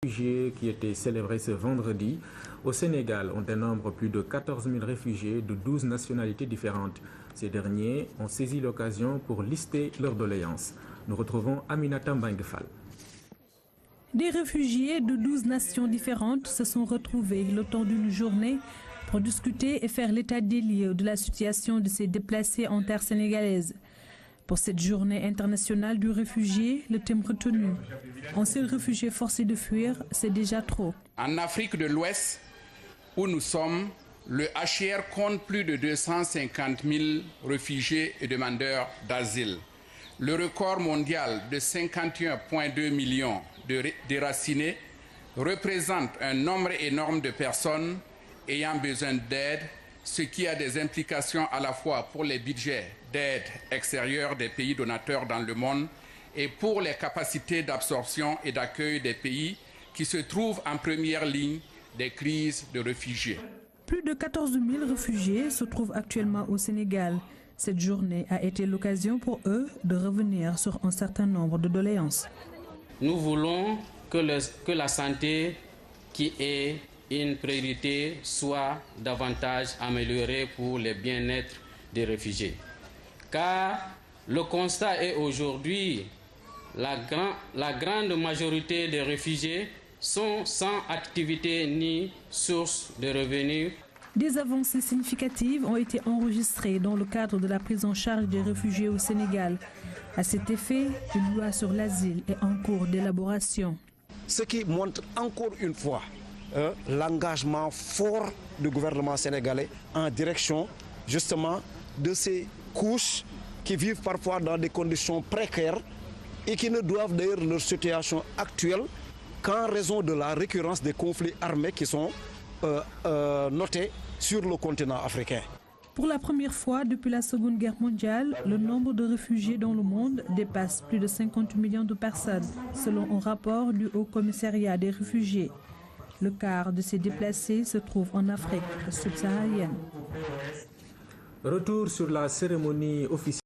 Réfugiés qui étaient célébrés ce vendredi. Au Sénégal, on dénombre plus de 14 000 réfugiés de 12 nationalités différentes. Ces derniers ont saisi l'occasion pour lister leurs doléances. Nous retrouvons Aminata Mbengue-Fall. Des réfugiés de 12 nations différentes se sont retrouvés le temps d'une journée pour discuter et faire l'état des lieux de la situation de ces déplacés en terre sénégalaise. Pour cette journée internationale du réfugié, le thème retenu: un seul réfugié forcé de fuir, c'est déjà trop. En Afrique de l'Ouest, où nous sommes, le HCR compte plus de 250 000 réfugiés et demandeurs d'asile. Le record mondial de 51,2 millions de déracinés représente un nombre énorme de personnes ayant besoin d'aide, ce qui a des implications à la fois pour les budgets d'aide extérieure des pays donateurs dans le monde et pour les capacités d'absorption et d'accueil des pays qui se trouvent en première ligne des crises de réfugiés. Plus de 14 000 réfugiés se trouvent actuellement au Sénégal. Cette journée a été l'occasion pour eux de revenir sur un certain nombre de doléances. Nous voulons que la santé, qui est une priorité, soit davantage améliorée pour le bien-être des réfugiés. Car le constat est aujourd'hui, la grande majorité des réfugiés sont sans activité ni source de revenus. Des avancées significatives ont été enregistrées dans le cadre de la prise en charge des réfugiés au Sénégal. À cet effet, une loi sur l'asile est en cours d'élaboration. Ce qui montre encore une fois l'engagement fort du gouvernement sénégalais en direction justement de ces couches qui vivent parfois dans des conditions précaires et qui ne doivent d'ailleurs leur situation actuelle qu'en raison de la récurrence des conflits armés qui sont notés sur le continent africain. Pour la première fois depuis la Seconde Guerre mondiale, le nombre de réfugiés dans le monde dépasse plus de 50 millions de personnes, selon un rapport du Haut Commissariat des réfugiés. Le quart de ces déplacés se trouve en Afrique subsaharienne. Retour sur la cérémonie officielle.